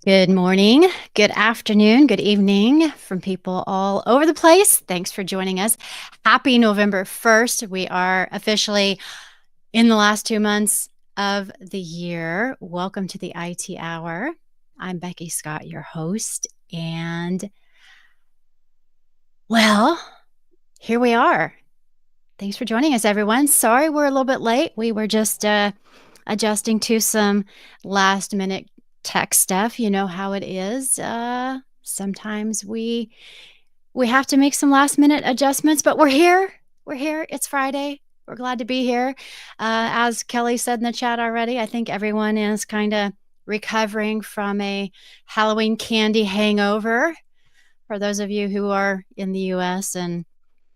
Good morning, good afternoon, good evening from people all over the place. Thanks for joining us. Happy November 1st. We are officially in the last 2 months of the year. Welcome to the IT Hour. I'm Becky Scott, your host. And, well, here we are. Thanks for joining us, everyone. Sorry we're a little bit late. We were just adjusting to some last minute tech stuff. You know how it is. Sometimes we have to make some last minute adjustments, but we're here. We're here. It's Friday. We're glad to be here. As Kelly said in the chat already, I think everyone is kind of recovering from a Halloween candy hangover. For those of you who are in the US and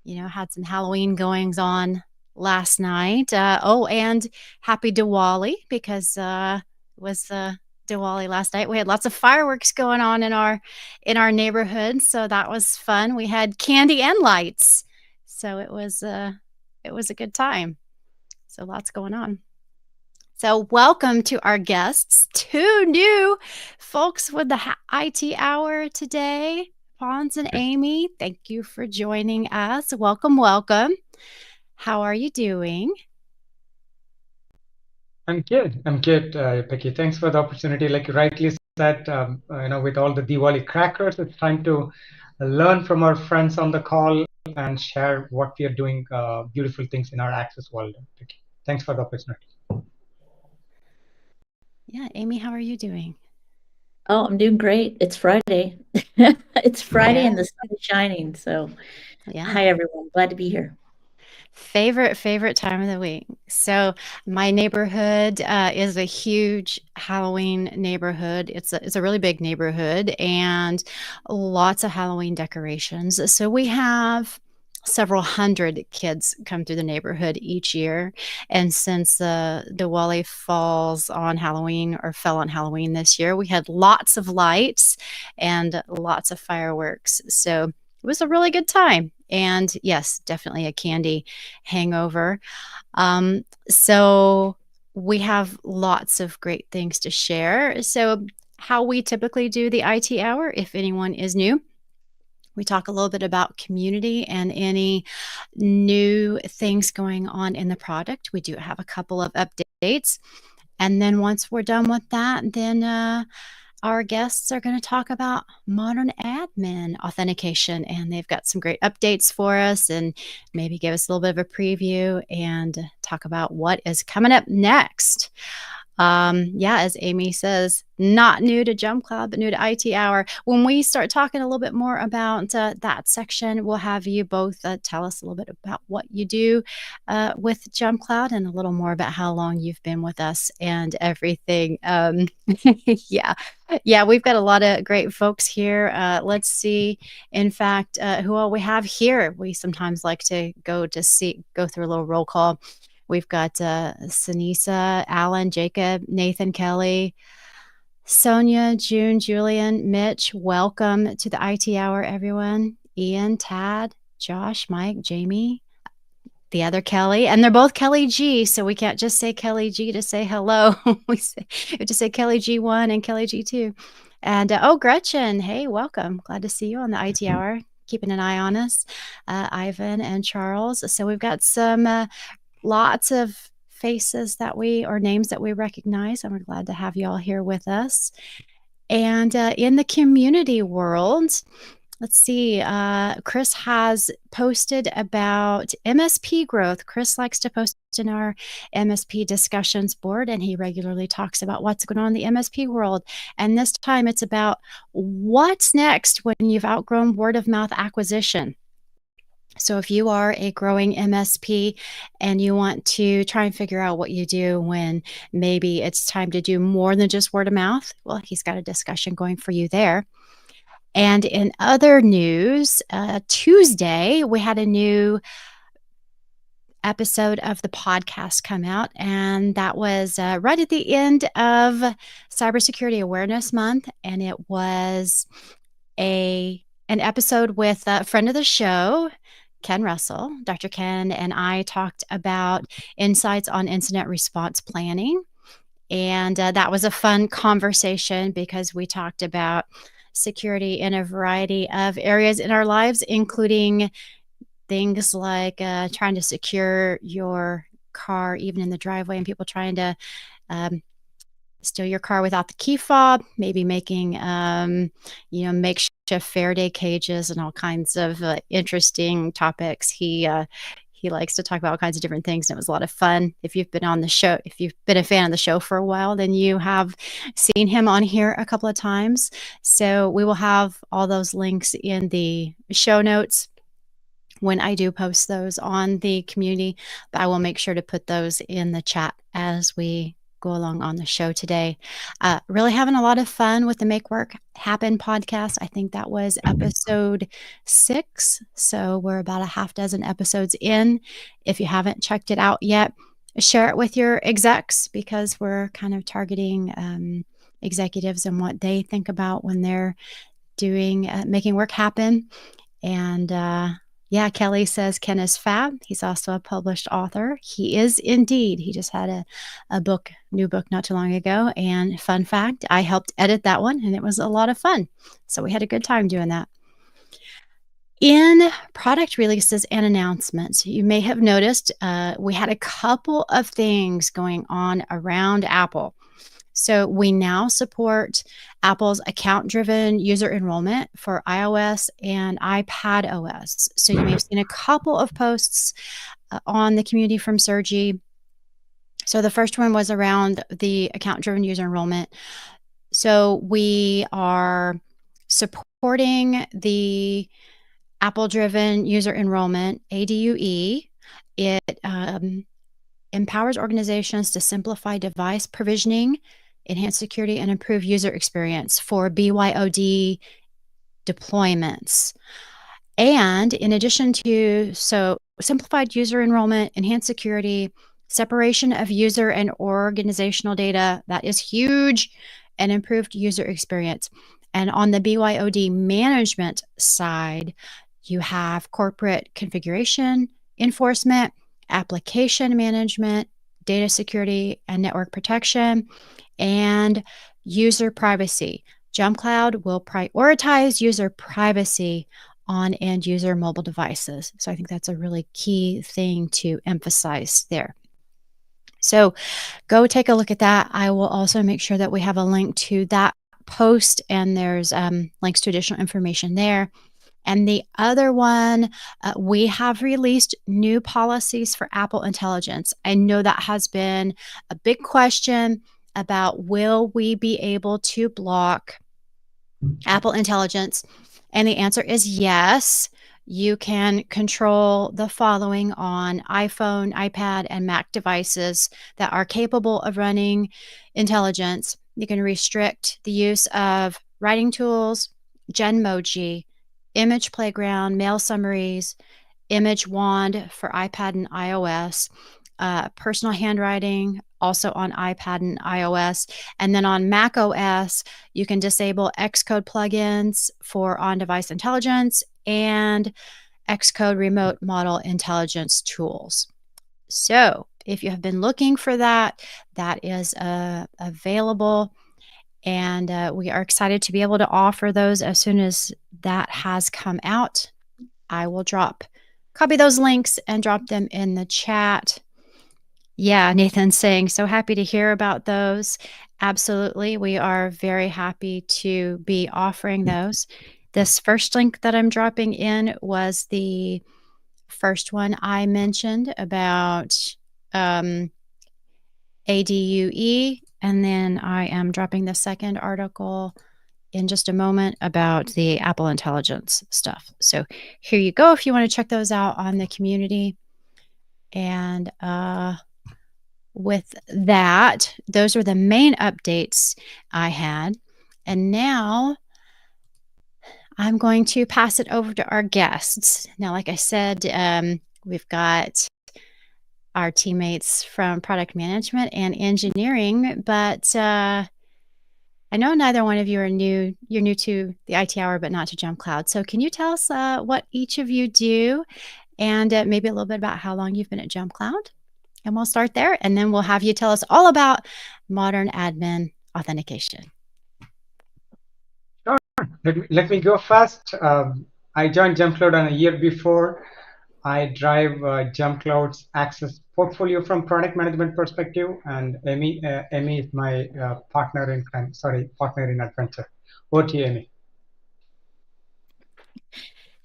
had some Halloween goings on last night. And happy Diwali because it was Diwali last night. We had lots of fireworks going on in our neighborhood, so that was fun. We had candy and lights, so it was a good time. So lots going on. So welcome to our guests, two new folks with the IT Hour today. Pons and Amy, thank you for joining us. Welcome, welcome. How are you doing? I'm good, Becky. Thanks for the opportunity. Like you rightly said, with all the Diwali crackers, it's time to learn from our friends on the call and share what we are doing, beautiful things in our access world. Becky, thanks for the opportunity. Yeah, Amy, how are you doing? Oh, I'm doing great. It's Friday. It's Friday and the sun is shining. So, hi, everyone. Glad to be here. Favorite time of the week. So my neighborhood is a huge Halloween neighborhood. It's a really big neighborhood and lots of Halloween decorations. So we have several hundred kids come through the neighborhood each year. And since the Diwali falls on Halloween or fell on Halloween this year, we had lots of lights and lots of fireworks. So it was a really good time. And yes, definitely a candy hangover. So we have lots of great things to share. So how we typically do the IT Hour, if anyone is new, we talk a little bit about community and any new things going on in the product. We do have a couple of updates. And then once we're done with that, then our guests are going to talk about modern admin authentication, and they've got some great updates for us and maybe give us a little bit of a preview and talk about what is coming up next. As Amy says, not new to Jump Cloud, but new to IT Hour. When we start talking a little bit more about that section, we'll have you both tell us a little bit about what you do with Jump Cloud and a little more about how long you've been with us and everything. We've got a lot of great folks here. Let's see, in fact, who all we have here. We sometimes like to go through a little roll call. We've got Sanisa, Alan, Jacob, Nathan, Kelly, Sonia, June, Julian, Mitch. Welcome to the IT Hour, everyone. Ian, Tad, Josh, Mike, Jamie, the other Kelly, and they're both Kelly G, so we can't just say Kelly G to say hello. We have to say Kelly G1 and Kelly G2. And Gretchen, hey, welcome. Glad to see you on the IT Hour. Keeping an eye on us, Ivan and Charles. So we've got some lots of faces or names that we recognize, and we're glad to have you all here with us. And in the community world, let's see, Chris has posted about MSP growth. Chris likes to post in our MSP discussions board, and he regularly talks about what's going on in the MSP world. And this time it's about what's next when you've outgrown word of mouth acquisition. So if you are a growing MSP and you want to try and figure out what you do when maybe it's time to do more than just word of mouth, well, he's got a discussion going for you there. And in other news, Tuesday, we had a new episode of the podcast come out, and that was right at the end of Cybersecurity Awareness Month, and it was an episode with a friend of the show, Ken Russell. Dr. Ken and I talked about insights on incident response planning. And that was a fun conversation because we talked about security in a variety of areas in our lives, including things like trying to secure your car, even in the driveway, and people trying to um, steal your car without the key fob, maybe making, makeshift Faraday cages and all kinds of interesting topics. He likes to talk about all kinds of different things, and it was a lot of fun. If you've been on the show, if you've been a fan of the show for a while, then you have seen him on here a couple of times. So we will have all those links in the show notes when I do post those on the community, but I will make sure to put those in the chat as we go along on the show today. Really having a lot of fun with the Make Work Happen podcast. I think that was episode 6. So we're about a half dozen episodes in. If you haven't checked it out yet, share it with your execs because we're kind of targeting executives and what they think about when they're doing making work happen. And yeah, Kelly says Ken is fab. He's also a published author. He is indeed. He just had a new book not too long ago. And fun fact, I helped edit that one and it was a lot of fun. So we had a good time doing that. In product releases and announcements, you may have noticed we had a couple of things going on around Apple. So we now support Apple's account-driven user enrollment for iOS and iPad OS. So you may have seen a couple of posts on the community from Sergi. So the first one was around the account-driven user enrollment. So we are supporting the Apple-driven user enrollment, ADUE. It empowers organizations to simplify device provisioning, enhance security, and improve user experience for BYOD deployments. And in addition to simplified user enrollment, enhanced security, separation of user and organizational data, that is huge, and improved user experience. And on the BYOD management side, you have corporate configuration, enforcement, application management, data security and network protection, and user privacy. JumpCloud will prioritize user privacy on end user mobile devices. So I think that's a really key thing to emphasize there. So go take a look at that. I will also make sure that we have a link to that post, and there's links to additional information there. And the other one, we have released new policies for Apple Intelligence. I know that has been a big question about will we be able to block Apple Intelligence? And the answer is yes. You can control the following on iPhone, iPad, and Mac devices that are capable of running intelligence. You can restrict the use of writing tools, Genmoji, Image Playground, Mail Summaries, Image Wand for iPad and iOS, personal handwriting, also on iPad and iOS. And then on Mac OS, you can disable Xcode plugins for on-device intelligence and Xcode remote model intelligence tools. So if you have been looking for that, that is available. And we are excited to be able to offer those as soon as that has come out. I will copy those links and drop them in the chat. Yeah, Nathan's saying, so happy to hear about those. Absolutely. We are very happy to be offering those. This first link that I'm dropping in was the first one I mentioned about ADUE. And then I am dropping the second article in just a moment about the Apple Intelligence stuff. So here you go if you want to check those out on the community. And with that, those are the main updates I had. And now I'm going to pass it over to our guests. Now, like I said, we've got our teammates from product management and engineering, but I know neither one of you are new. You're new to the IT Hour, but not to JumpCloud. So can you tell us what each of you do and maybe a little bit about how long you've been at JumpCloud? And we'll start there, and then we'll have you tell us all about modern admin authentication. Sure. Let me go first. I joined JumpCloud a year before. I drive JumpCloud's access portfolio from product management perspective, and Amy is my partner in crime. Sorry, partner in adventure. Over to you, Amy.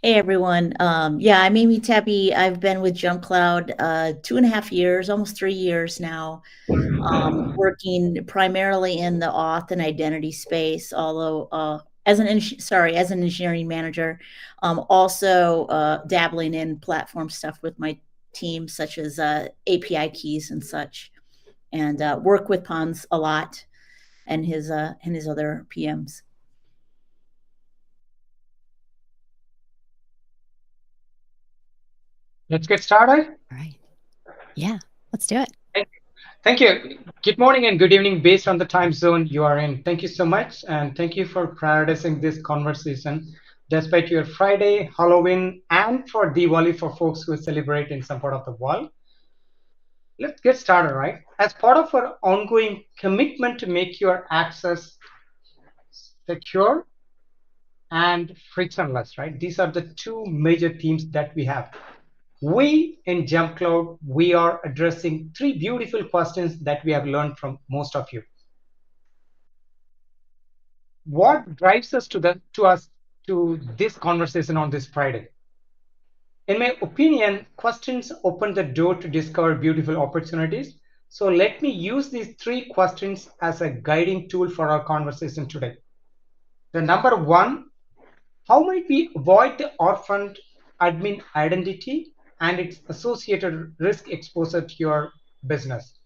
Hey everyone. Yeah, I'm Amy Tebbe. I've been with JumpCloud 2.5 years, almost 3 years now, working primarily in the auth and identity space. Although as an engineering manager, also dabbling in platform stuff with my team, such as API keys and such, and work with Pons a lot and his other PMs. Let's get started. All right. Yeah, let's do it. Thank you. Good morning and good evening based on the time zone you are in. Thank you so much. And thank you for prioritizing this conversation despite your Friday, Halloween, and for Diwali for folks who celebrate in some part of the world. Let's get started, right? As part of our ongoing commitment to make your access secure and frictionless, right? These are the two major themes that we have. We in JumpCloud, we are addressing three beautiful questions that we have learned from most of you. What drives us to this conversation on this Friday? In my opinion, questions open the door to discover beautiful opportunities. So let me use these three questions as a guiding tool for our conversation today. The number one, how might we avoid the orphaned admin identity and its associated risk exposure to your business?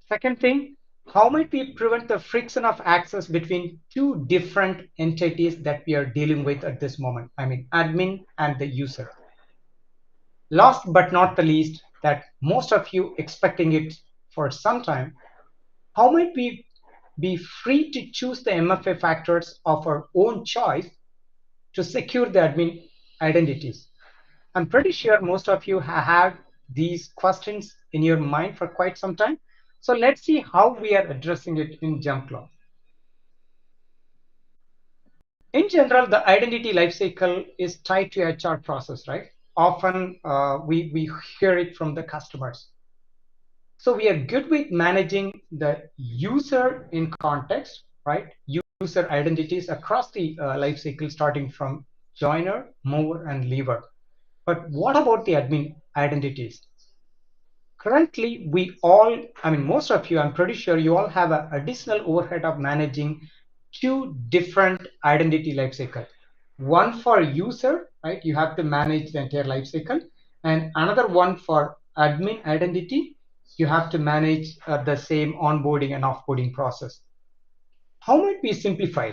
Second thing, how might we prevent the friction of access between two different entities that we are dealing with at this moment? I mean, admin and the user. Last but not the least, that most of you expecting it for some time, how might we be free to choose the MFA factors of our own choice to secure the admin identities? I'm pretty sure most of you have had these questions in your mind for quite some time. So let's see how we are addressing it in JumpCloud. In general, the identity lifecycle is tied to HR process, right? Often we hear it from the customers. So we are good with managing the user in context, right? User identities across the lifecycle, starting from joiner, mover, and leaver. But what about the admin identities? Currently, most of you, I'm pretty sure you all have an additional overhead of managing two different identity lifecycle. One for user, right? You have to manage the entire lifecycle, and another one for admin identity. You have to manage the same onboarding and offboarding process. How might we simplify?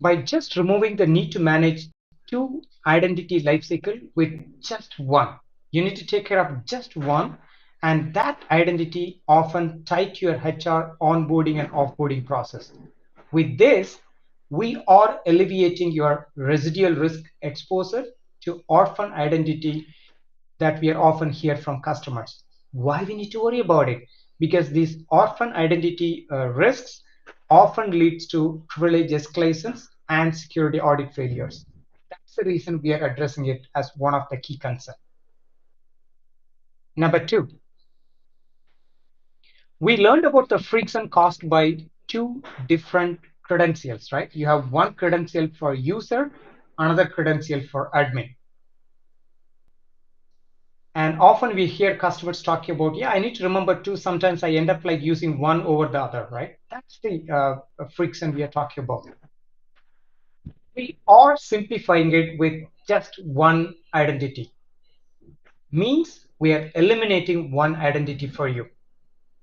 By just removing the need to manage two identity lifecycle with just one. You need to take care of just one, and that identity often tied to your HR onboarding and offboarding process. With this, we are alleviating your residual risk exposure to orphan identity that we are often hear from customers. Why we need to worry about it? Because these orphan identity risks often leads to privilege escalations and security audit failures. That's the reason we are addressing it as one of the key concerns. Number two, we learned about the friction caused by two different credentials, right? You have one credential for user, another credential for admin. And often we hear customers talking about, yeah, I need to remember two. Sometimes I end up like using one over the other, right? That's the friction we are talking about. We are simplifying it with just one identity. Means we are eliminating one identity for you.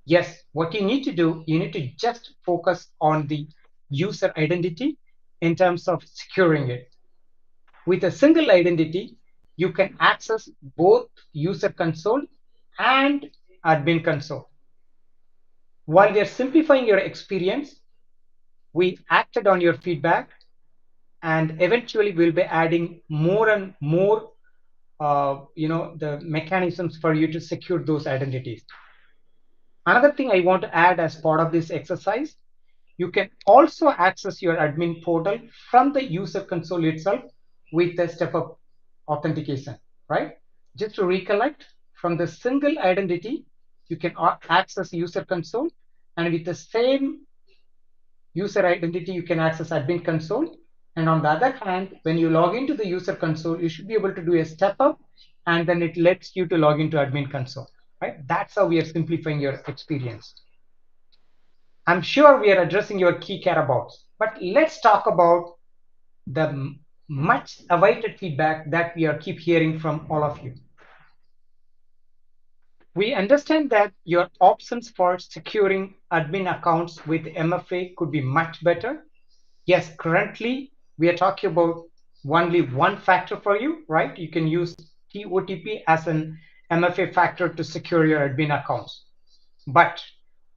Yes, what you need to do, you need to just focus on the user identity in terms of securing it. With a single identity, you can access both user console and admin console. While we are simplifying your experience, we acted on your feedback, and eventually we'll be adding more and more the mechanisms for you to secure those identities. Another thing I want to add as part of this exercise, you can also access your admin portal from the user console itself with a step-up authentication, right? Just to recollect, from the single identity, you can access user console, and with the same user identity, you can access admin console. And on the other hand, when you log into the user console, you should be able to do a step up, and then it lets you to log into admin console, right? That's how we are simplifying your experience. I'm sure we are addressing your key care abouts, but let's talk about the much awaited feedback that we are keep hearing from all of you. We understand that your options for securing admin accounts with MFA could be much better. Yes, currently we are talking about only one factor for you, right? You can use TOTP as an MFA factor to secure your admin accounts. But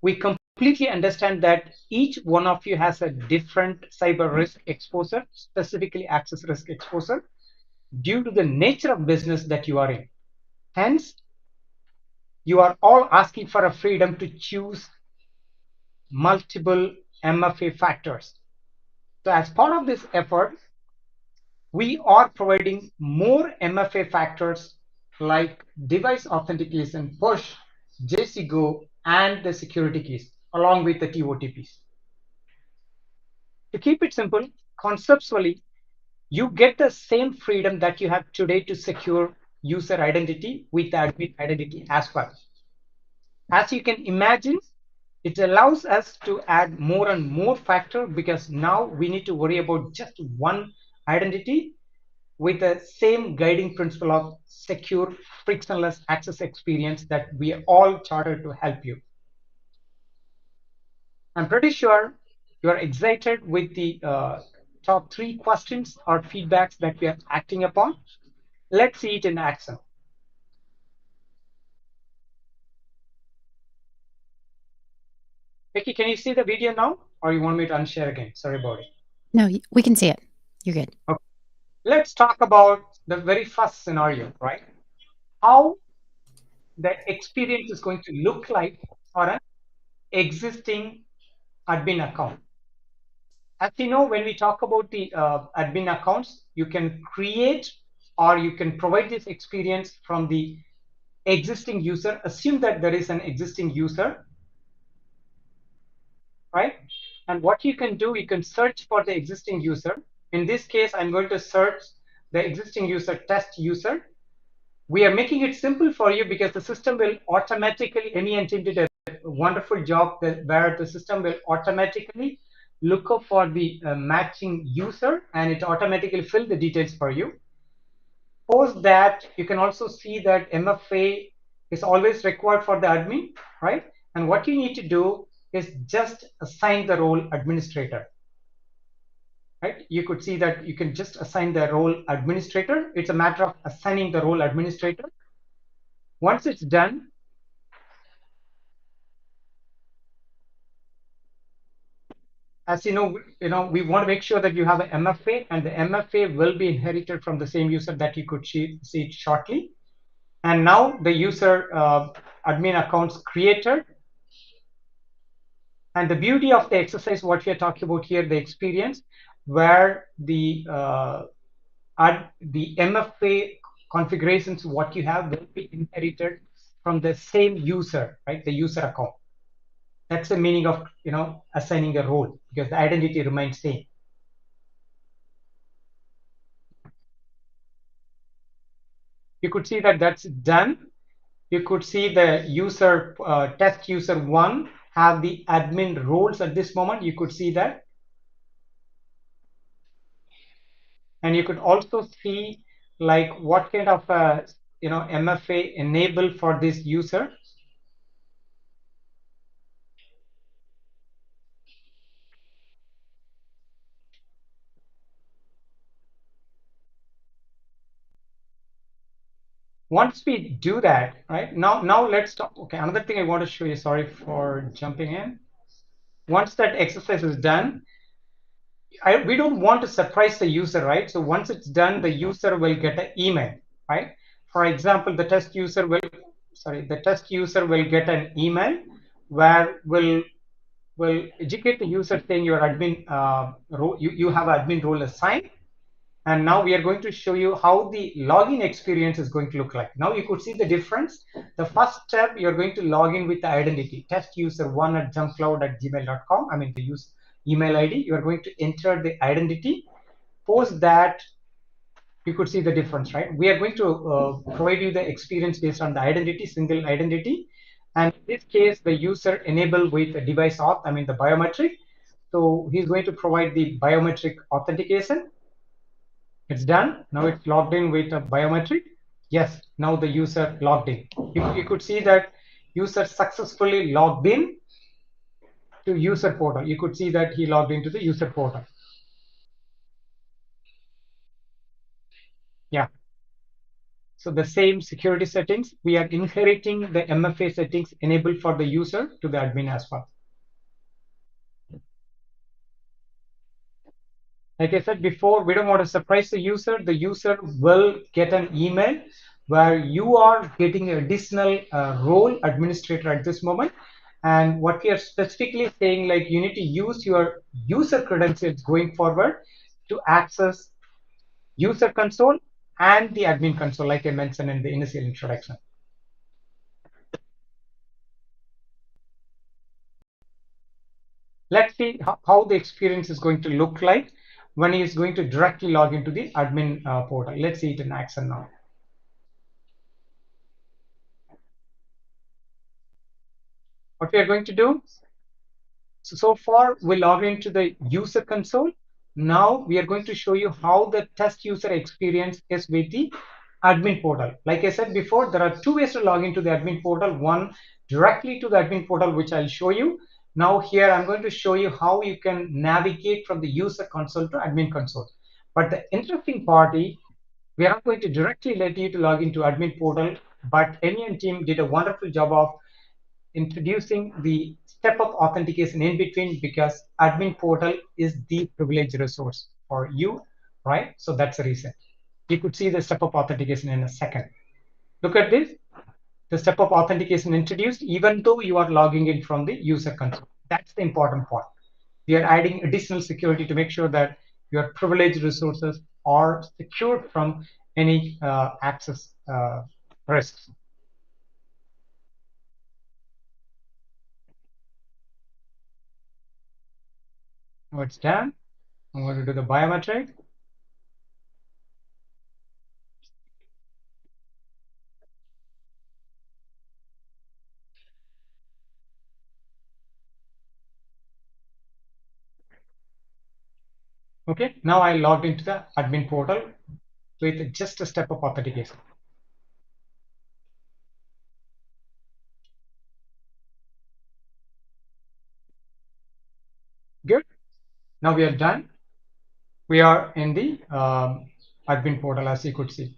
we completely understand that each one of you has a different cyber risk exposure, specifically access risk exposure, due to the nature of business that you are in. Hence, you are all asking for a freedom to choose multiple MFA factors. So as part of this effort, we are providing more MFA factors like device authentication, push, JCGO, and the security keys, along with the TOTPs. To keep it simple, conceptually, you get the same freedom that you have today to secure user identity with admin identity as well. As you can imagine, it allows us to add more and more factor, because now we need to worry about just one identity with the same guiding principle of secure, frictionless access experience that we are all chartered to help you. I'm pretty sure you're excited with the top 3 questions or feedbacks that we are acting upon. Let's see it in action. Vicky, can you see the video now, or you want me to unshare again? Sorry about it. No, we can see it. You're good. Okay. Let's talk about the very first scenario, right? How the experience is going to look like for an existing admin account. As you know, when we talk about the admin accounts, you can create or you can provide this experience from the existing user. Assume that there is an existing user, right? And what you can do, you can search for the existing user. In this case, I'm going to search the existing user, test user. We are making it simple for you because the system will automatically, any team did a wonderful job where the system will automatically look up for the matching user, and it automatically fill the details for you. Post that, you can also see that MFA is always required for the admin, right? And what you need to do is just assign the role administrator, right? You could see that you can just assign the role administrator. It's a matter of assigning the role administrator. Once it's done, as you know, we want to make sure that you have an MFA, and the MFA will be inherited from the same user that you could see it shortly. And now the user admin accounts created. And the beauty of the exercise, what we are talking about here, the experience where the MFA configurations, what you have will be inherited from the same user, right? The user account. That's the meaning of assigning a role, because the identity remains same. You could see that that's done. You could see the user test user 1 have the admin roles at this moment. You could see that. And you could also see like what kind of MFA enable for this user. Once we do that, right, now let's talk. Okay, another thing I want to show you, sorry for jumping in. Once that exercise is done, we don't want to surprise the user, right? So once it's done, the user will get an email, right? For example, the test user will get an email where will educate the user saying your admin role, you have admin role assigned. And now we are going to show you how the login experience is going to look like. Now you could see the difference. The first step, you're going to log in with the identity, testuser1@jumpcloud@gmail.com. I mean, the use email ID. You're going to enter the identity. Post that, you could see the difference, right? We are going to provide you the experience based on the identity, single identity. And in this case, the user enabled with the device auth, I mean the biometric. So he's going to provide the biometric authentication. It's done. Now it's logged in with a biometric. Yes, now the user logged in. You could see that user successfully logged in to user portal. You could see that he logged into the user portal. Yeah. So the same security settings, we are inheriting the MFA settings enabled for the user to the admin as well. Like I said before, we don't want to surprise the user. The user will get an email where you are getting an additional role administrator at this moment. And what we are specifically saying, like you need to use your user credentials going forward to access user console and the admin console, like I mentioned in the initial introduction. Let's see how the experience is going to look like when he is going to directly log into the admin portal. Let's see it in action now. What we are going to do, so far we log into the user console. Now we are going to show you how the test user experience is with the admin portal. Like I said before, there are two ways to log into the admin portal. One, directly to the admin portal, which I'll show you. Now here I'm going to show you how you can navigate from the user console to admin console. But the interesting part is we are not going to directly let you to log into admin portal, but Amy and team did a wonderful job of introducing the step-up authentication in between, because admin portal is the privileged resource for you, right? So that's the reason. You could see the step-up authentication in a second. Look at this. The step-up authentication introduced even though you are logging in from the user console. That's the important part. We are adding additional security to make sure that your privileged resources are secured from any access risks. Now it's done. I'm going to do the biometric. Okay, now I logged into the admin portal with just a step of authentication. Good. Now we are done. We are in the admin portal, as you could see.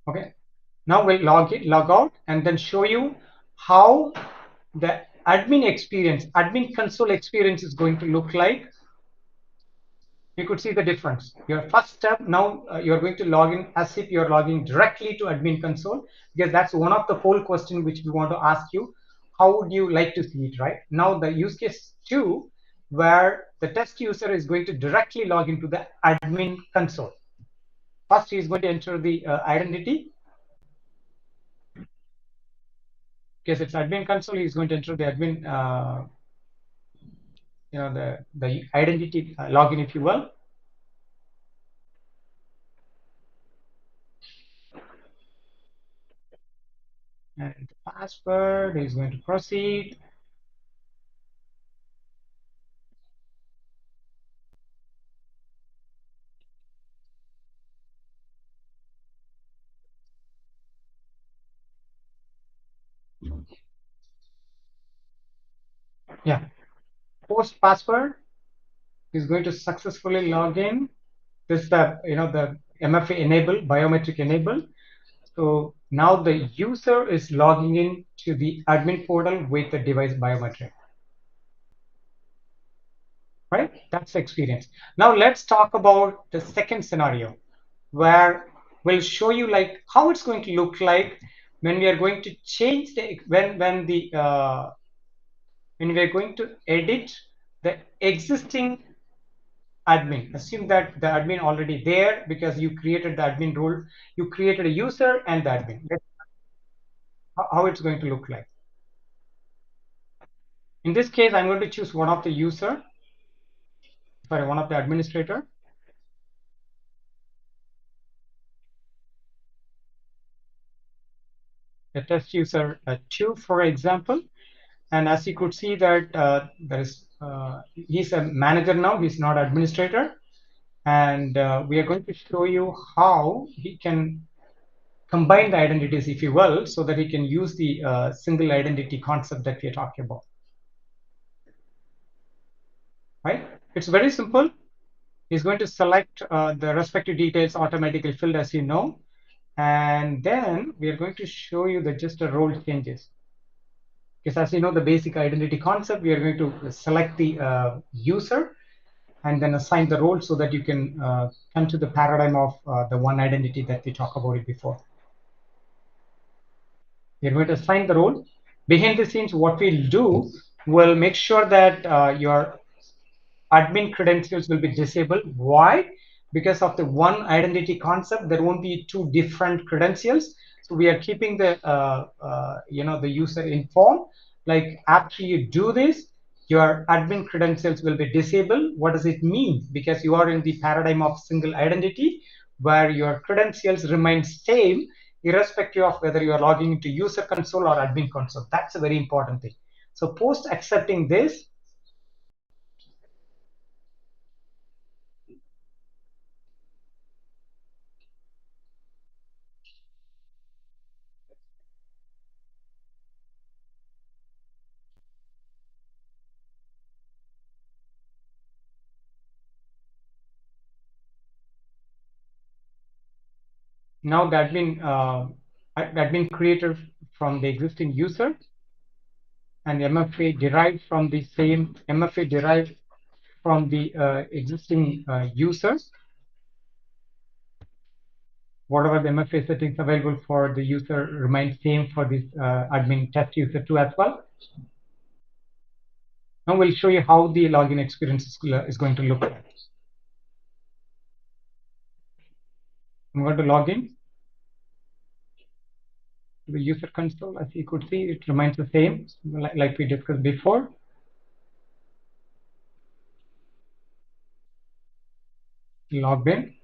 Okay. Now we'll log out, and then show you how the admin experience, admin console experience is going to look like. You could see the difference. Your first step, now you're going to log in as if you're logging directly to admin console, because that's one of the poll question which we want to ask you. How would you like to see it, right? Now the use case 2, where the test user is going to directly log into the admin console. First, he is going to enter the identity. Because it's admin console, he's going to enter the admin, the identity login, if you will. And the password is going to proceed. Yeah, post password is going to successfully log in. This is the the MFA enable, biometric enable. So now the user is logging in to the admin portal with the device biometric. Right? That's the experience. Now let's talk about the second scenario, where will show you like how it's going to look like when we are going to change the when we are going to edit the existing admin. Assume that the admin already there because you created the admin role, you created a user and the admin. That's how it's going to look like. In this case, I'm going to choose one of the user, sorry, one of the administrator. The test user 2, for example. And as you could see that there is he's a manager now, he's not administrator. And we are going to show you how he can combine the identities, if you will, so that he can use the single identity concept that we are talking about. Right? It's very simple. He's going to select the respective details automatically filled, as you know. And then we are going to show you the just the role changes. Because as you know, the basic identity concept, we are going to select the user and then assign the role so that you can come to the paradigm of the one identity that we talked about it before. You're going to assign the role. Behind the scenes, what we'll do, we'll make sure that your admin credentials will be disabled. Why? Because of the one identity concept, there won't be two different credentials. So we are keeping the the user informed. Like after you do this, your admin credentials will be disabled. What does it mean? Because you are in the paradigm of single identity, where your credentials remain same irrespective of whether you are logging into user console or admin console. That's a very important thing. So post accepting this, now the admin creator from the existing user and MFA derived from the same MFA derived from the existing users. Whatever the MFA settings available for the user remain same for this admin test user 2 as well. Now we'll show you how the login experience is going to look like. I'm going to log in to the user console. As you could see, it remains the same like we discussed before. Logged in.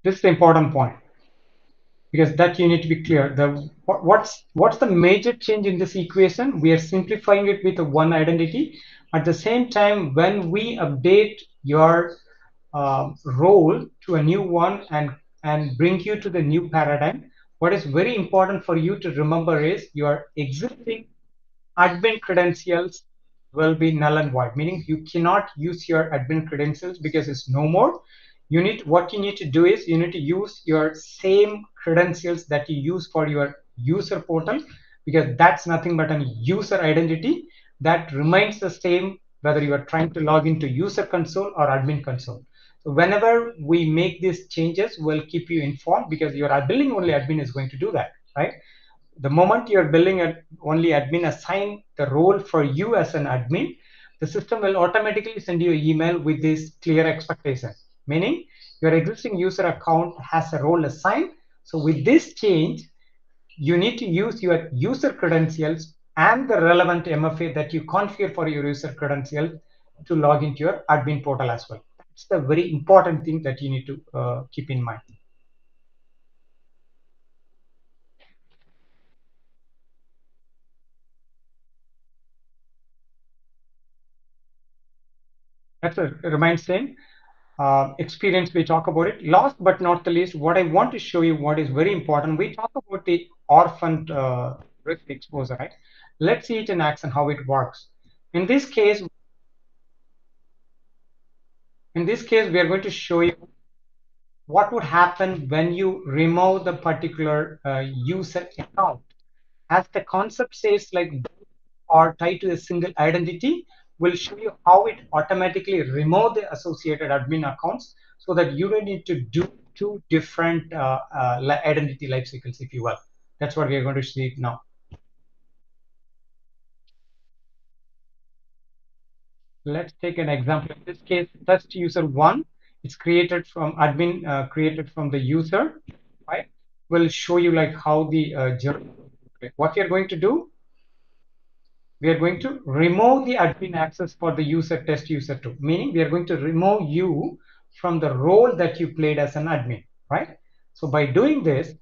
This is the important point, because that you need to be clear. What's the major change in this equation? We are simplifying it with one identity. At the same time, when we update your role to a new one and bring you to the new paradigm, what is very important for you to remember is your existing admin credentials will be null and void, meaning you cannot use your admin credentials because it's no more. What you need to do is you need to use your same credentials that you use for your user portal, because that's nothing but a user identity that remains the same whether you are trying to log into user console or admin console. So whenever we make these changes, we'll keep you informed, because your billing only admin is going to do that, right? The moment you're building only admin assign the role for you as an admin, the system will automatically send you an email with this clear expectation, meaning your existing user account has a role assigned. So with this change, you need to use your user credentials and the relevant MFA that you configure for your user credentials to log into your admin portal as well. That's the very important thing that you need to keep in mind. That's a remains same. Experience, we talk about it. Last but not the least, what I want to show you, what is very important, we talk about the orphan risk exposure, right? Let's see it in action, how it works. In this case, we are going to show you what would happen when you remove the particular user account as the concept says, like are tied to a single identity, will show you how it automatically remove the associated admin accounts so that you don't need to do two different identity life cycles, if you will. That's what we are going to see now. Let's take an example. In this case, test user 1, it's created from admin, created from the user, right? Will show you like how the journey. What we are going to do, we are going to remove the admin access for the user test user 2, meaning we are going to remove you from the role that you played as an admin, right? So by doing this,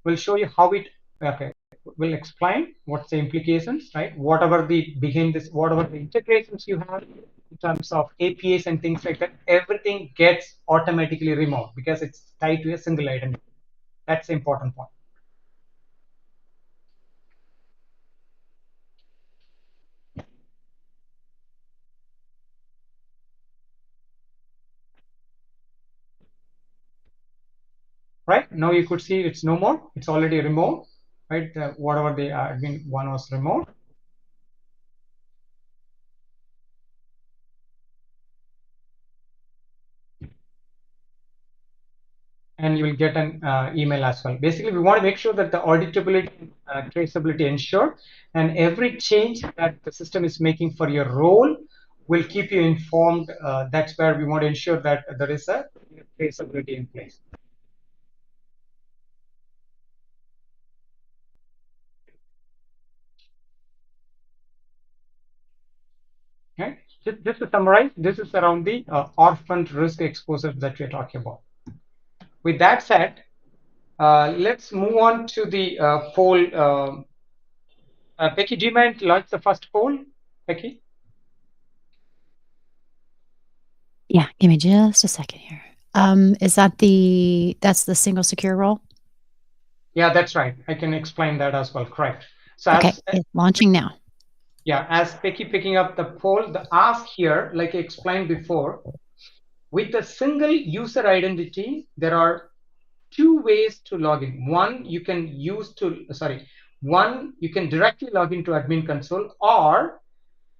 we'll show you how it, okay, we'll explain what's the implications, right? Whatever the behind this, whatever the integrations you have in terms of APIs and things like that, everything gets automatically removed because it's tied to a single identity. That's the important point. Right now you could see it's no more, it's already removed, right? Whatever the admin one was removed. And you will get an email as well. Basically, we want to make sure that the auditability, traceability ensured, and every change that the system is making for your role will keep you informed. That's where we want to ensure that there is a traceability in place. Okay. Just to summarize, this is around the orphan risk exposure that we're talking about. With that said, let's move on to the poll. Becky, do you mind launch the first poll, Becky? Yeah, give me just a second here. Is that that's the single secure role? Yeah, that's right. I can explain that as well. Correct. So okay, it's launching now. Yeah, as Becky picking up the poll, the ask here, like I explained before, with a single user identity, there are two ways to log in. One, you can directly log into admin console, or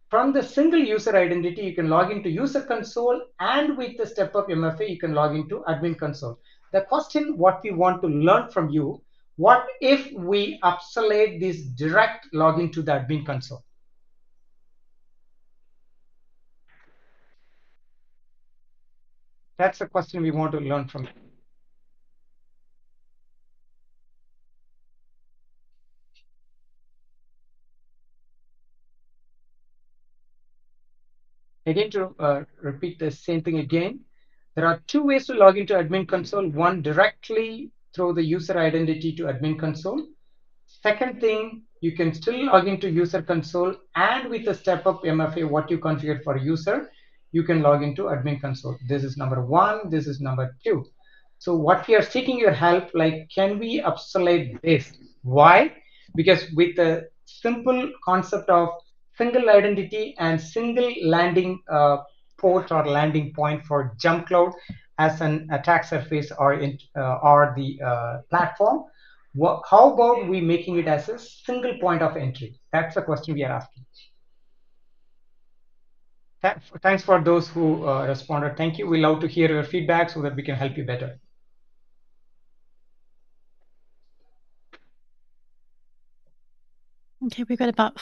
from the single user identity, you can log into user console, and with the step-up MFA, you can log into admin console. The question, what we want to learn from you, what if we obsolete this direct login to the admin console? That's the question we want to learn from you. Again, to repeat the same thing again, there are two ways to log into admin console. One, directly through the user identity to admin console. Second thing, you can still log into user console, and with the step-up MFA, what you configured for user, you can log into admin console. This is number one. This is number two. So what we are seeking your help, like, can we obsolete this? Why? Because with the simple concept of single identity and single landing port or landing point for Jump Cloud as an attack surface or the platform, how about we making it as a single point of entry? That's the question we are asking. Thanks for those who responded. Thank you. We love to hear your feedback so that we can help you better. Okay, we've got about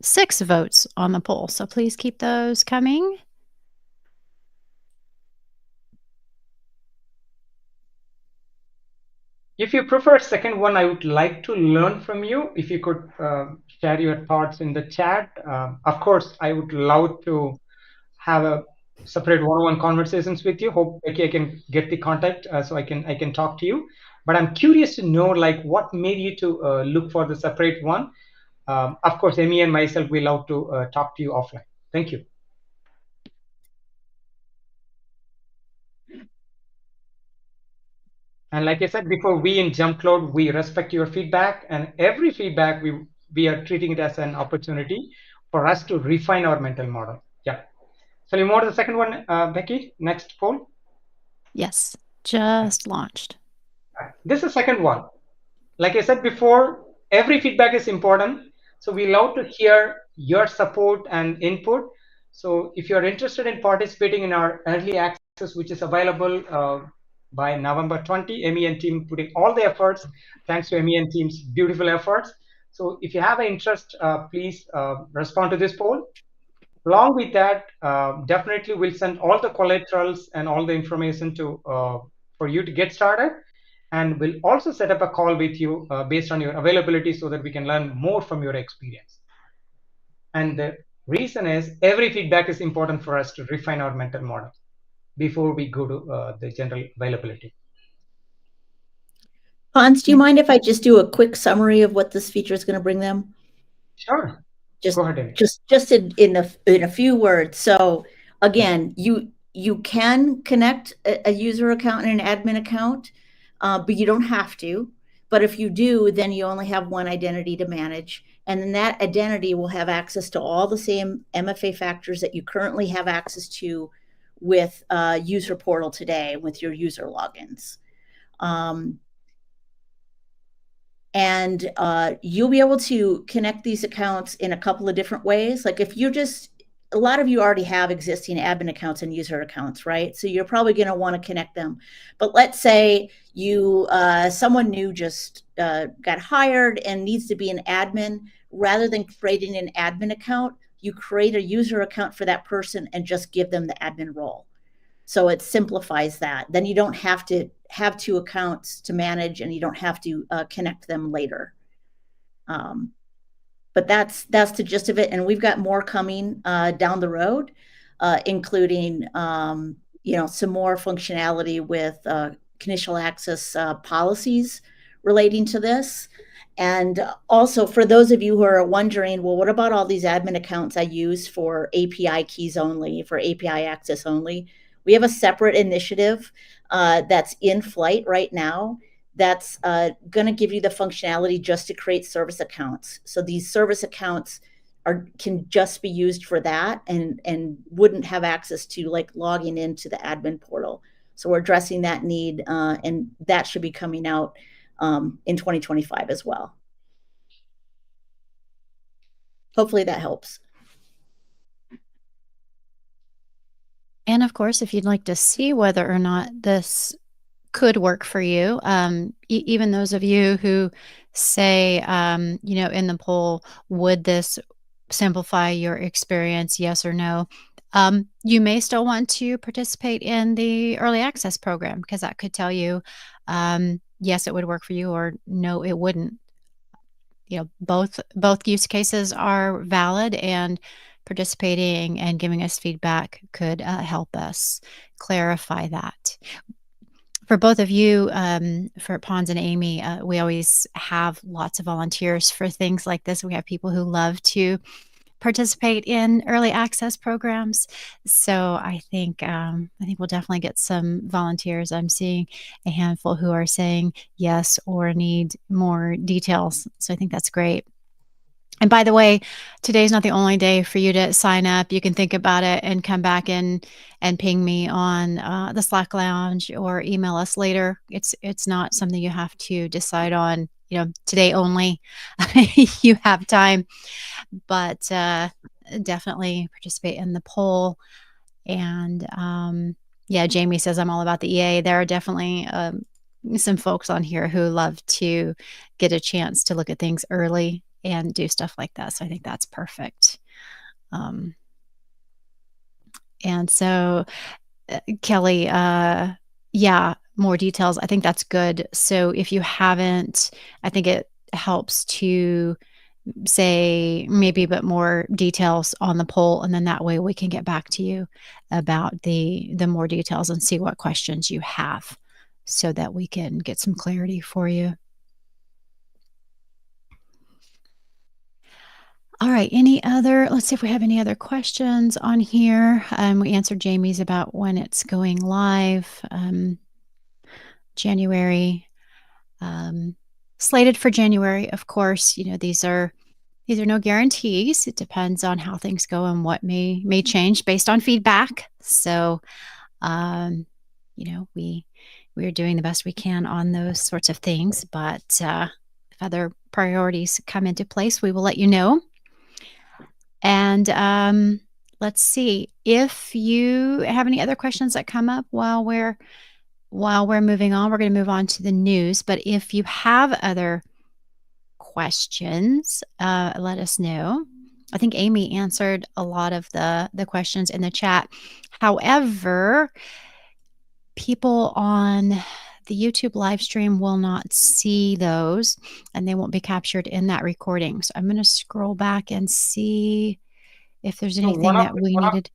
6 votes on the poll, so please keep those coming. If you prefer second one, I would like to learn from you. If you could share your thoughts in the chat. Of course, I would love to have a separate one-on-one conversations with you. Hope I can get the contact so I can talk to you. But I'm curious to know, like, what made you to look for the separate one. Of course, Amy and myself, we love to talk to you offline. Thank you. And like I said before, we in Jump Cloud, we respect your feedback, and every feedback we are treating it as an opportunity for us to refine our mental model. Yeah. So you move on to the second one, Becky. Next poll. Yes, just launched. This is the second one. Like I said before, every feedback is important. So we love to hear your support and input. So if you're interested in participating in our early access, which is available by November 20, Emmy and team putting all the efforts, thanks to Emmy and team's beautiful efforts. So if you have an interest, please respond to this poll. Along with that, definitely we'll send all the collaterals and all the information to for you to get started. And we'll also set up a call with you based on your availability so that we can learn more from your experience. And the reason is every feedback is important for us to refine our mental model before we go to the general availability. Pons, do you mind if I just do a quick summary of what this feature is going to bring them? Sure. Just go ahead, Amy. just in a few words. So again, you can connect a user account and an admin account, but you don't have to. But if you do, then you only have one identity to manage. And then that identity will have access to all the same MFA factors that you currently have access to with User Portal today with your user logins. And you'll be able to connect these accounts in a couple of different ways. Like if you just, a lot of you already have existing admin accounts and user accounts, right? So you're probably going to want to connect them. But let's say you, someone new just got hired and needs to be an admin. Rather than creating an admin account, you create a user account for that person and just give them the admin role. So it simplifies that. Then you don't have to have two accounts to manage, and you don't have to connect them later. But that's the gist of it. And we've got more coming down the road, including some more functionality with conditional access policies relating to this. And also, for those of you who are wondering, well, what about all these admin accounts I use for API keys only, for API access only? We have a separate initiative that's in flight right now that's going to give you the functionality just to create service accounts. So these service accounts can just be used for that and wouldn't have access to like logging into the admin portal. So we're addressing that need, and that should be coming out in 2025 as well. Hopefully that helps. And of course, if you'd like to see whether or not this could work for you, even those of you who say, in the poll, would this simplify your experience, yes or no? You may still want to participate in the early access program, because that could tell you, yes, it would work for you, or no, it wouldn't. Both use cases are valid, and participating and giving us feedback could help us clarify that. For both of you, for Pons and Amy, we always have lots of volunteers for things like this. We have people who love to participate in early access programs. So I think we'll definitely get some volunteers. I'm seeing a handful who are saying yes or need more details. So I think that's great. And by the way, today's not the only day for you to sign up. You can think about it and come back and ping me on the Slack Lounge or email us later. It's not something you have to decide on, today only. You have time, but definitely participate in the poll. And Jamie says, I'm all about the EA. There are definitely some folks on here who love to get a chance to look at things early and do stuff like that. So I think that's perfect. And so Kelly, more details. I think that's good. So if you haven't, I think it helps to say maybe a bit more details on the poll, and then that way we can get back to you about the more details and see what questions you have, so that we can get some clarity for you. All right. Let's see if we have any other questions on here. We answered Jamie's about when it's going live. January, slated for January, of course. These are no guarantees. It depends on how things go and what may change based on feedback. So, we are doing the best we can on those sorts of things, but If other priorities come into place, we will let you know. And let's see if you have any other questions that come up while we're moving on. We're going to move on to the news, but if you have other questions, let us know. I think Amy answered a lot of the questions in the chat. However, people on the YouTube live stream will not see those, and they won't be captured in that recording. So I'm going to scroll back and see if there's anything that we needed.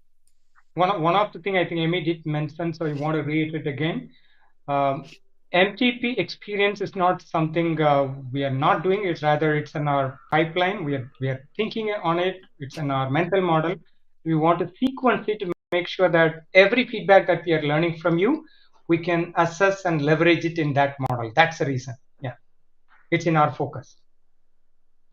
One of the thing I think Amy did mention, so I want to reiterate again. MTP experience is not something we are not doing. It's rather it's in our pipeline. We are thinking on it. It's in our mental model. We want to sequence it to make sure that every feedback that we are learning from you, we can assess and leverage it in that model. That's the reason. Yeah, it's in our focus.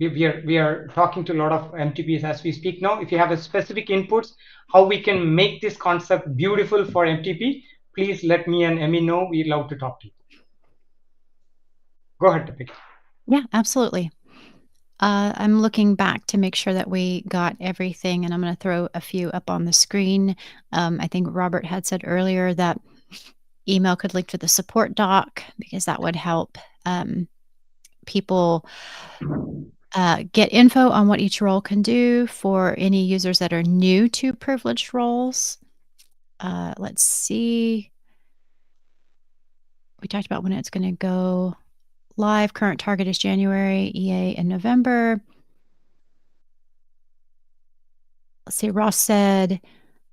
We are talking to a lot of MTPs as we speak now. If you have a specific inputs, how we can make this concept beautiful for MTP, please let me and Emmy know. We'd love to talk to you. Go ahead, Tebbe. Yeah, absolutely. I'm looking back to make sure that we got everything, and I'm going to throw a few up on the screen. I think Robert had said earlier that email could link to the support doc because that would help people get info on what each role can do for any users that are new to privileged roles. Let's see. We talked about when it's going to go live. Current target is January, EA in November. Let's see. Ross said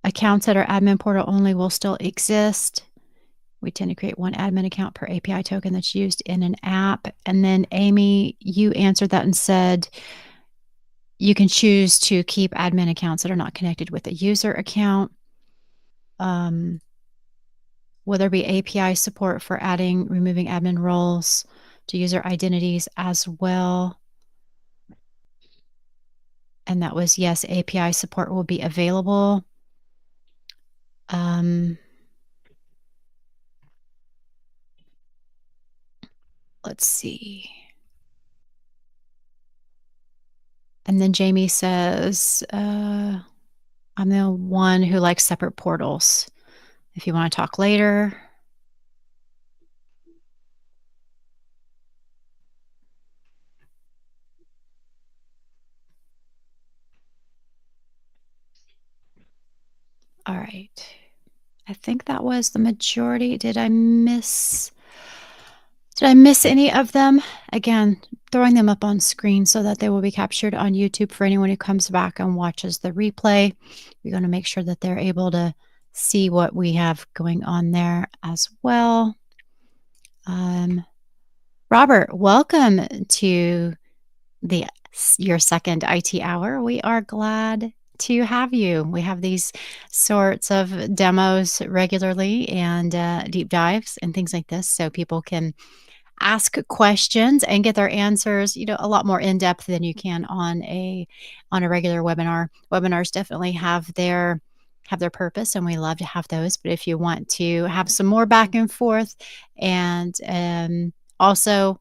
accounts that are admin portal only will still exist. We tend to create one admin account per API token that's used in an app. And then Amy, you answered that and said you can choose to keep admin accounts that are not connected with a user account. Will there be API support for adding, removing admin roles to user identities as well? And that was yes, API support will be available. Let's see. And then Jamie says, I'm the one who likes separate portals. If you want to talk later. All right. I think that was the majority. Did I miss any of them? Again, throwing them up on screen so that they will be captured on YouTube for anyone who comes back and watches the replay. We're going to make sure that they're able to see what we have going on there as well. Robert, welcome to your second IT hour. We are glad to have you. We have these sorts of demos regularly and deep dives and things like this so people can ask questions and get their answers, a lot more in depth than you can on a regular webinar. Webinars definitely have their purpose, and we love to have those. But if you want to have some more back and forth and also,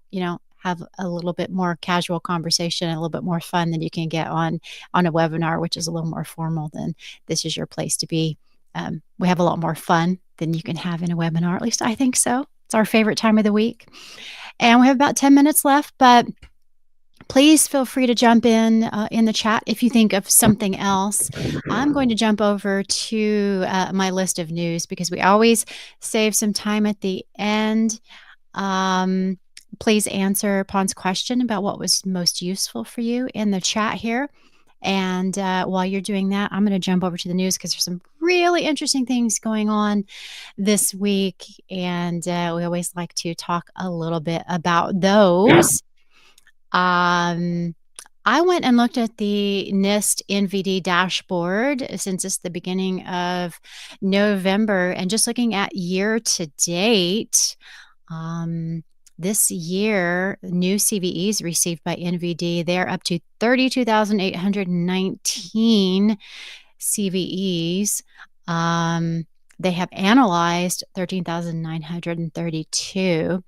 have a little bit more casual conversation and a little bit more fun than you can get on a webinar, which is a little more formal, then this is your place to be. We have a lot more fun than you can have in a webinar. At least I think so. It's our favorite time of the week. And we have about 10 minutes left, but please feel free to jump in the chat if you think of something else. I'm going to jump over to my list of news because we always save some time at the end. Please answer Pon's question about what was most useful for you in the chat here. And while you're doing that, I'm going to jump over to the news because there's some really interesting things going on this week. And we always like to talk a little bit about those. I went and looked at the NIST NVD dashboard since it's the beginning of November, and just looking at year to date, this year, new CVEs received by NVD, they're up to 32,819 CVEs. They have analyzed 13,932.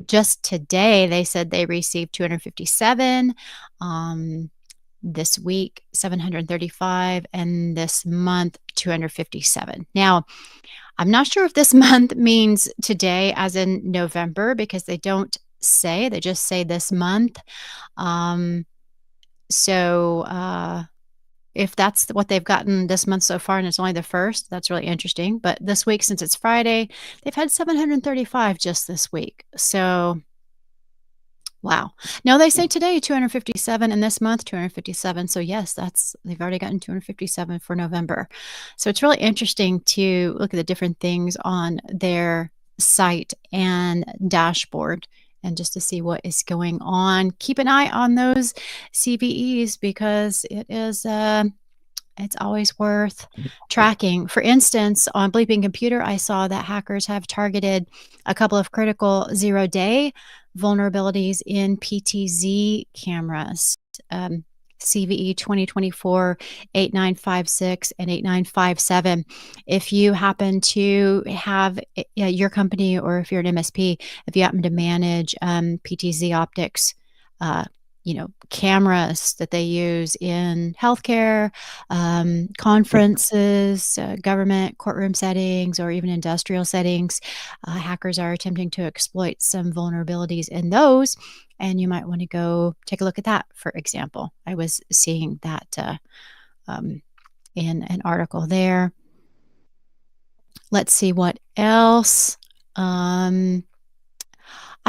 just today, they said they received 257. This week, 735, and this month, 257. Now, I'm not sure if this month means today, as in November, because they don't say, they just say this month. Um, so, if that's what they've gotten this month so far and it's only the first, that's really interesting. But this week, since it's Friday, they've had 735 just this week. So, wow. No, they say today 257 and this month 257. So yes, they've already gotten 257 for November. So it's really interesting to look at the different things on their site and dashboard and just to see what is going on. Keep an eye on those CVEs because it's always worth tracking. For instance, on Bleeping Computer, I saw that hackers have targeted a couple of critical zero-day vulnerabilities in PTZ cameras. CVE 2024-8956 and 8957. If you happen to have your company, or if you're an MSP, if you happen to manage PTZ optics, cameras that they use in healthcare, conferences, government courtroom settings, or even industrial settings, hackers are attempting to exploit some vulnerabilities in those. And you might want to go take a look at that, for example. I was seeing that in an article there. Let's see what else. I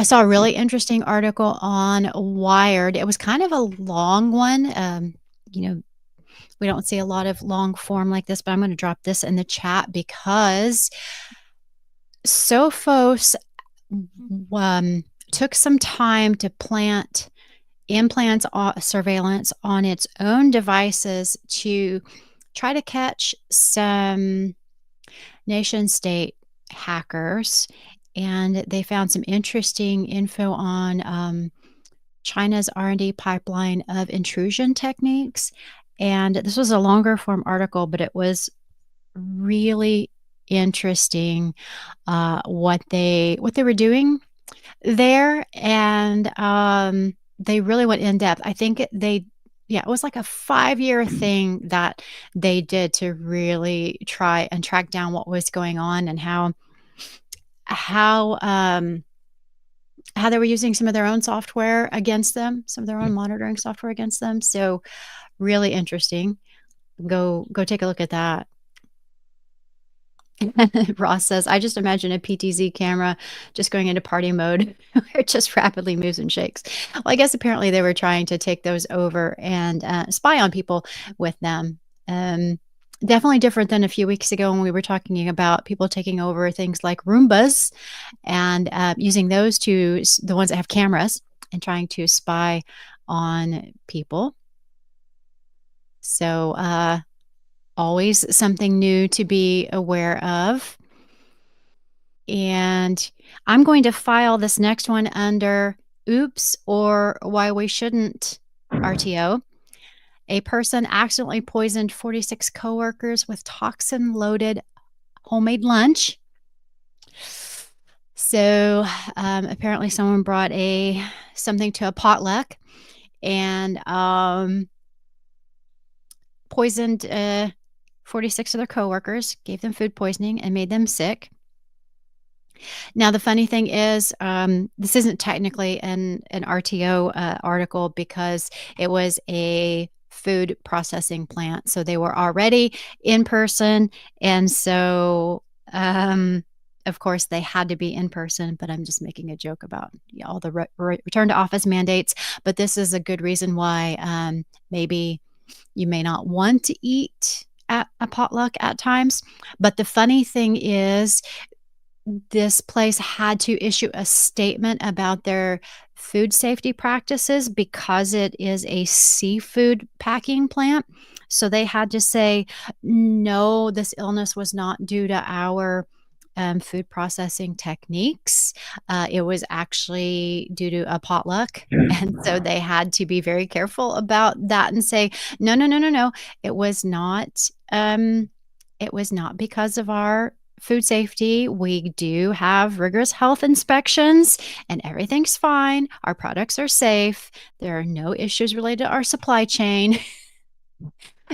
saw a really interesting article on Wired. It was kind of a long one. We don't see a lot of long form like this, but I'm going to drop this in the chat because Sophos took some time to plant implants surveillance on its own devices to try to catch some nation state hackers. And they found some interesting info on China's R&D pipeline of intrusion techniques. And this was a longer form article, but it was really interesting what they were doing there. And they really went in depth. I think it was like a 5-year thing that they did to really try and track down what was going on and how they were using some of their own software against them, some of their own monitoring software against them. So really interesting. Go take a look at that. Ross says, I just imagine a PTZ camera just going into party mode where it just rapidly moves and shakes. Well, I guess apparently they were trying to take those over and spy on people with them. Definitely different than a few weeks ago when we were talking about people taking over things like Roombas and using those the ones that have cameras, and trying to spy on people. So always something new to be aware of. And I'm going to file this next one under oops or why we shouldn't RTO. A person accidentally poisoned 46 coworkers with toxin-loaded homemade lunch. So apparently someone brought something to a potluck and poisoned 46 of their coworkers, gave them food poisoning, and made them sick. Now, the funny thing is, this isn't technically an RTO article because it was a food processing plant. So they were already in person. And so, of course, they had to be in person. But I'm just making a joke about all the return to office mandates. But this is a good reason why maybe you may not want to eat at a potluck at times. But the funny thing is, this place had to issue a statement about their food safety practices because it is a seafood packing plant. So they had to say, no, this illness was not due to our food processing techniques. It was actually due to a potluck. And so they had to be very careful about that and say, no. It was not because of our food safety. We do have rigorous health inspections, and everything's fine. Our products are safe. There are no issues related to our supply chain.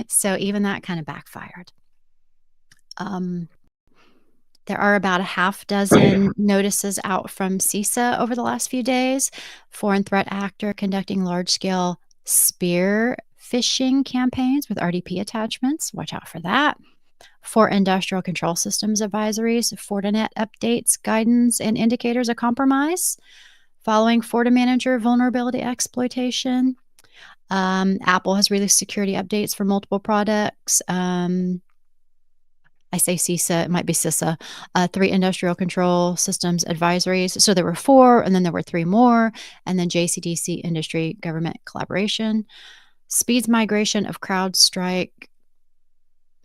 So even that kind of backfired. There are about a half dozen notices out from CISA over the last few days. Foreign threat actor conducting large-scale spear phishing campaigns with RDP attachments. Watch out for that. For industrial control systems advisories, Fortinet updates, guidance, and indicators of compromise. Following FortiManager vulnerability exploitation. Apple has released security updates for multiple products. I say CISA, it might be CISA, 3 industrial control systems advisories. So there were 4, and then there were 3 more, and then JCDC industry government collaboration, speeds migration of CrowdStrike,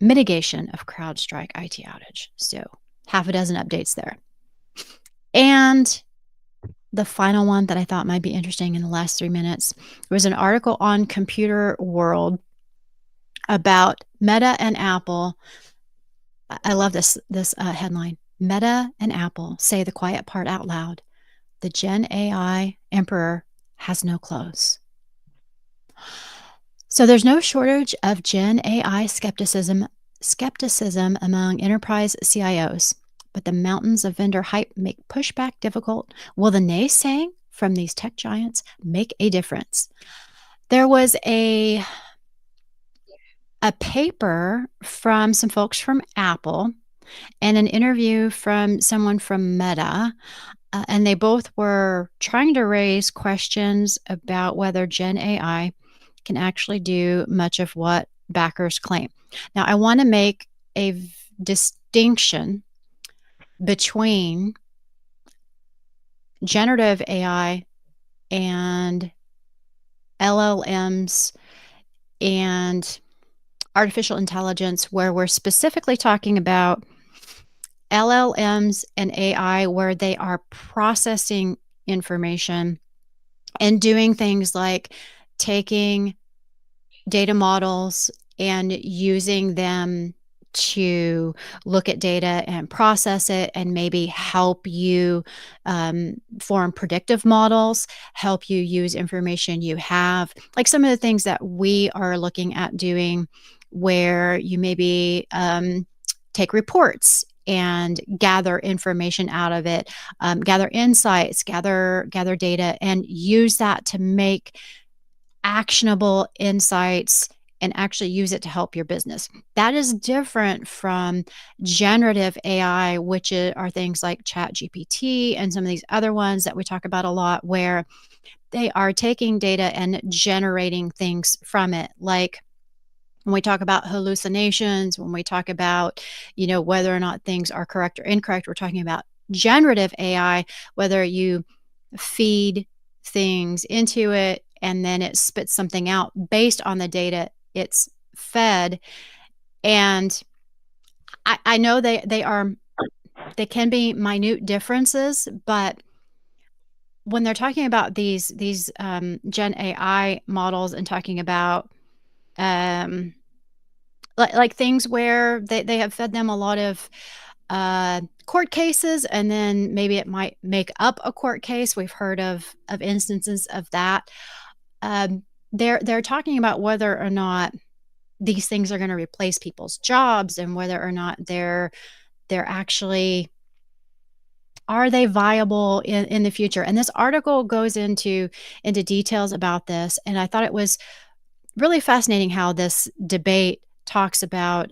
mitigation of CrowdStrike IT outage. So half a dozen updates there. And the final one that I thought might be interesting in the last 3 minutes was an article on Computer World about Meta and Apple. I love this headline. Meta and Apple say the quiet part out loud. The Gen AI emperor has no clothes. So there's no shortage of Gen AI skepticism among enterprise CIOs, but the mountains of vendor hype make pushback difficult. Will the naysaying from these tech giants make a difference? There was a paper from some folks from Apple and an interview from someone from Meta, and they both were trying to raise questions about whether Gen AI can actually do much of what backers claim. Now, I want to make a distinction between generative AI and LLMs and artificial intelligence, where we're specifically talking about LLMs and AI, where they are processing information and doing things like taking data models and using them to look at data and process it and maybe help you form predictive models, help you use information you have. Like some of the things that we are looking at doing, where you maybe take reports and gather information out of it, gather insights, gather data, and use that to make actionable insights and actually use it to help your business. That is different from generative AI, which are things like ChatGPT and some of these other ones that we talk about a lot, where they are taking data and generating things from it. Like when we talk about hallucinations, when we talk about, whether or not things are correct or incorrect, we're talking about generative AI, whether you feed things into it and then it spits something out based on the data it's fed. And I know they can be minute differences, but when they're talking about these Gen AI models and talking about like things where they have fed them a lot of court cases, and then maybe it might make up a court case. We've heard of instances of that. They're talking about whether or not these things are going to replace people's jobs, and whether or not they're actually, are they viable in the future? And this article goes into details about this, and I thought it was really fascinating how this debate talks about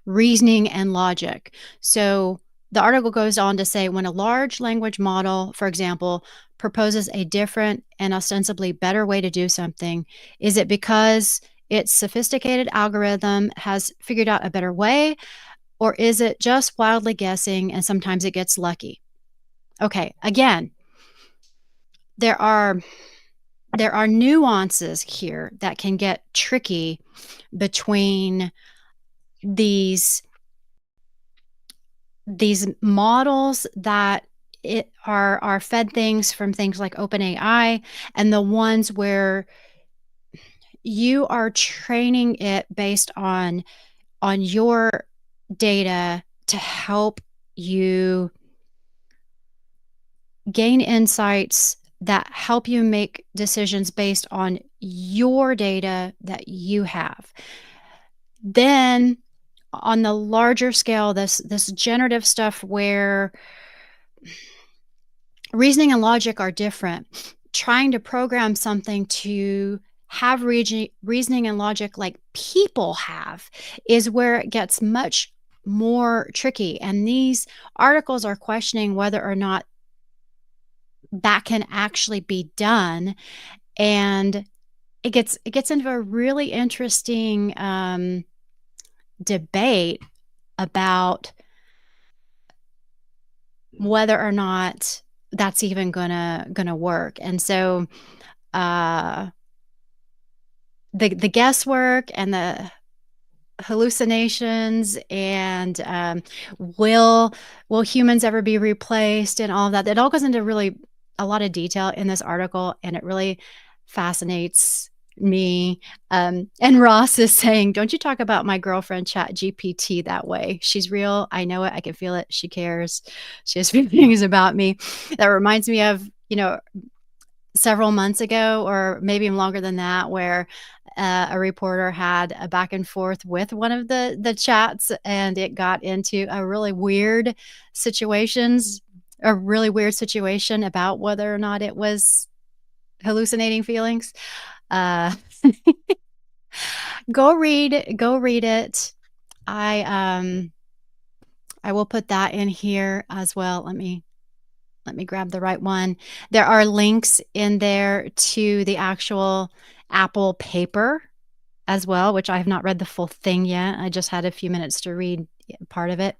reasoning and logic. So the article goes on to say, when a large language model, for example, proposes a different and ostensibly better way to do something, is it because its sophisticated algorithm has figured out a better way, or is it just wildly guessing and sometimes it gets lucky? Okay, again, there are nuances here that can get tricky between these models that are fed things from things like OpenAI, and the ones where you are training it based on your data to help you gain insights that help you make decisions based on your data that you have. Then on the larger scale, this generative stuff where reasoning and logic are different, trying to program something to have reasoning and logic like people have is where it gets much more tricky. And these articles are questioning whether or not that can actually be done. And it gets into a really interesting debate about whether or not that's even gonna work. And so the guesswork and the hallucinations and will humans ever be replaced and all of that, it all goes into really a lot of detail in this article, and it really fascinates me. And Ross is saying, don't you talk about my girlfriend Chat GPT that way. She's real. I know it. I can feel it. She cares. She has feelings about me. That reminds me of, several months ago, or maybe even longer than that, where a reporter had a back and forth with one of the chats, and it got into a really weird situation about whether or not it was hallucinating feelings. Go read it. I will put that in here as well. Let me grab the right one. There are links in there to the actual Apple paper as well, which I have not read the full thing yet. I just had a few minutes to read part of it.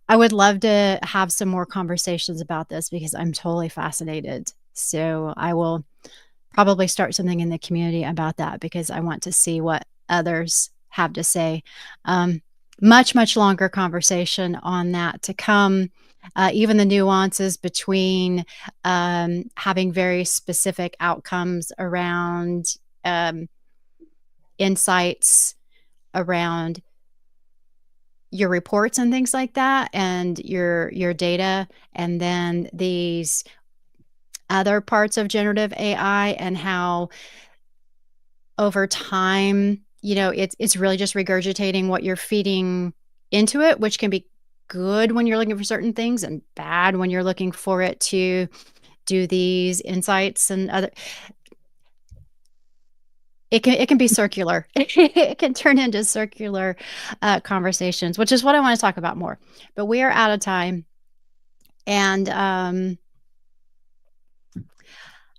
I would love to have some more conversations about this because I'm totally fascinated. So I will probably start something in the community about that because I want to see what others have to say. Much longer conversation on that to come. Even the nuances between having very specific outcomes around insights around your reports and things like that, and your data, and then these other parts of generative AI and how over time, it's really just regurgitating what you're feeding into it, which can be good when you're looking for certain things and bad when you're looking for it to do these insights and other. It can be circular. It can turn into circular conversations, which is what I want to talk about more. But we are out of time. And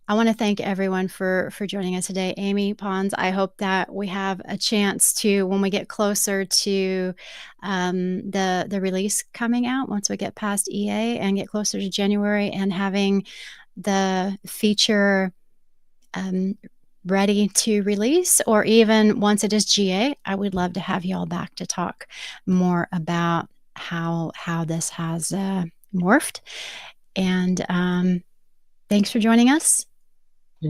I want to thank everyone for joining us today. Amy Pons, I hope that we have a chance to, when we get closer to the release coming out, once we get past EA and get closer to January and having the feature ready to release, or even once it is GA, I would love to have you all back to talk more about how this has morphed. And thanks for joining us.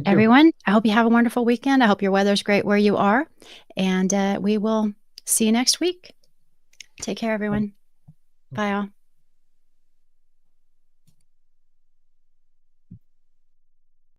Everyone, I hope you have a wonderful weekend. I hope your weather's great where you are. And we will see you next week. Take care, everyone. Bye, all.